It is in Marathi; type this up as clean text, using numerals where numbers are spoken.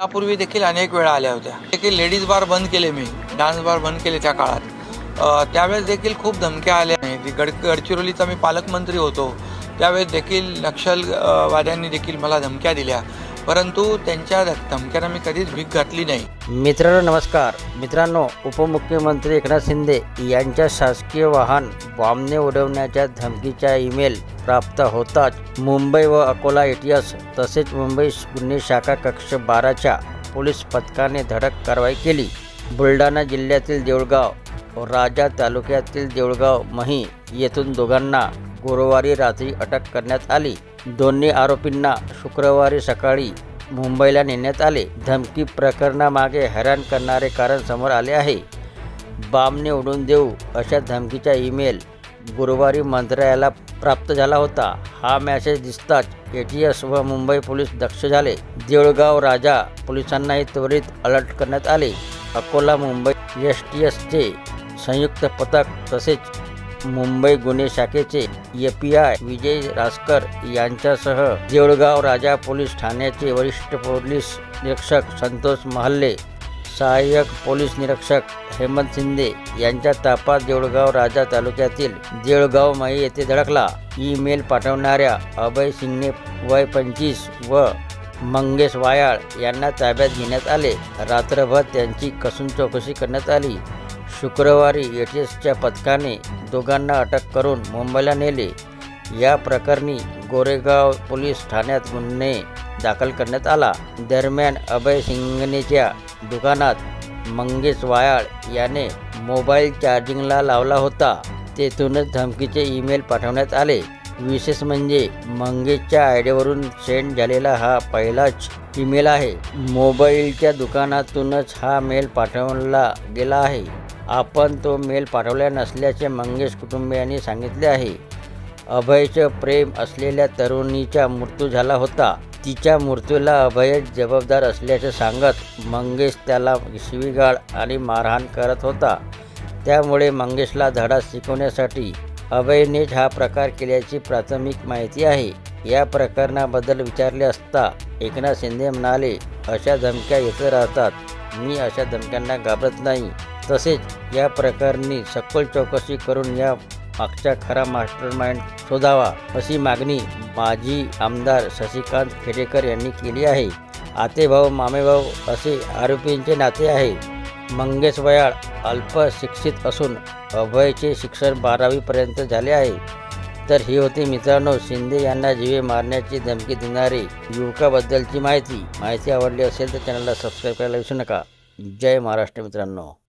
यापूर्वी देखील अनेक वेळा आल्या होत्या. देखील लेडीज बार बंद केले, मी डान्स बार बंद केले त्या काळात. त्यावेळेस देखील खूप धमक्या आल्या नाही. गडचिरोलीचा मी पालकमंत्री होतो त्यावेळेस देखील नक्षलवाद्यांनी देखील मला धमक्या दिल्या, परंतु त्यांच्या धमक्यांना मी कधीच भीक घातली नाही. मित्रांनो नमस्कार. मित्रांनो, उपमुख्यमंत्री एकनाथ शिंदे यांच्या शासकीय वाहन बॉम्बने उडवण्याच्या धमकीचा ईमेल प्राप्त होताच मुंबई व अकोला ATS तसेच मुंबई गुन्हे शाखा कक्ष 12च्या पोलीस पथकाने धडक कारवाई केली. बुलढाणा जिल्ह्यातील देऊळगाव राजा तालुक्यातील देऊळगाव मही येथून दोघांना गुरुवारी रात्री अटक करण्यात आली. दोन्ही आरोपींना शुक्रवारी सकाळी मुंबईला नेण्यात आले. धमकी प्रकरणामागे हैराण करणारे कारण समोर आले आहे. बॉम्बने उडवून देऊ अशा धमकीचा ईमेल गुरुवारी मंत्रालयाला प्राप्त झाला होता. हा मेसेज दिसताच ATS व मुंबई पोलीस दक्ष झाले. देऊळगाव राजा पोलिसांनाही त्वरित अलर्ट करण्यात आले. अकोला मुंबई STSचे संयुक्त पथक तसेच मुंबई गुन्हे शाखेचे API विजय रासकर यांच्यासह देऊळगाव राजा पोलीस ठाण्याचे वरिष्ठ पोलीस निरीक्षक संतोष महल्ले, सहाय्यक पोलीस निरीक्षक हेमंत शिंदे यांच्या ताफात देऊळगाव राजा तालुक्यातील देऊळगाव मही येथे धडकला. ईमेल पाठवणाऱ्या अभय सिंगने वय 25 व मंगेश वायाळ यांना ताब्यात घेण्यात आले. रात्रभर त्यांची कसून चौकशी करण्यात आली. शुक्रवारी ATSच्या पथकाने दोघांना अटक करून मुंबईला नेले. या प्रकरणी गोरेगाव पोलीस ठाण्यात गुन्हे दाखल करण्यात आला. दरम्यान अभय सिंगनेच्या दुकानात मंगेश वायाळ याने मोबाईल चार्जिंगला लावला होता. तेथूनच धमकीचे ईमेल पाठवण्यात आले. विशेष म्हणजे मंगेशच्या आयडीवरून सेंड झालेला हा पहिलाच ईमेल आहे. मोबाईलच्या दुकानातूनच हा मेल पाठवला गेला आहे. आपण तो मेल पाठवला नसल्याचे मंगेश कुटुंबियांनी सांगितले आहे. अभयचं प्रेम असलेल्या तरुणीचा मृत्यू झाला होता. तिच्या मृत्यूला अभयच जबाबदार असल्याचे सांगत मंगेश त्याला शिवीगाळ आणि मारहाण करत होता. त्यामुळे मंगेशला धडा शिकवण्यासाठी अभयनेच हा प्रकार केल्याची प्राथमिक माहिती आहे. या प्रकरणाबद्दल विचारले असता एकनाथ शिंदे म्हणाले, अशा धमक्या येत राहतात. मी अशा धमक्यांना घाबरत नाही. तसेच या प्रकरणी सखोल चौकशी करून या मागचा खरा मास्टरमाइंड शोधावा अशी मागणी माजी आमदार शशिकांत खेडेकर यांनी केली आहे. आतेभाऊ मामेभाऊ असे आरोपींचे नाते आहे. मंगेश वयाळ अल्पशिक्षित असून अभयचे शिक्षण 12वी पर्यंत झाले आहे. तर ही होती मित्रांनो शिंदे यांना जीवे मारण्याची धमकी देणारे युवकाबद्दलची माहिती आवडली असेल तर चॅनलला सबस्क्राईब करायला विसरू नका. जय महाराष्ट्र मित्रांनो.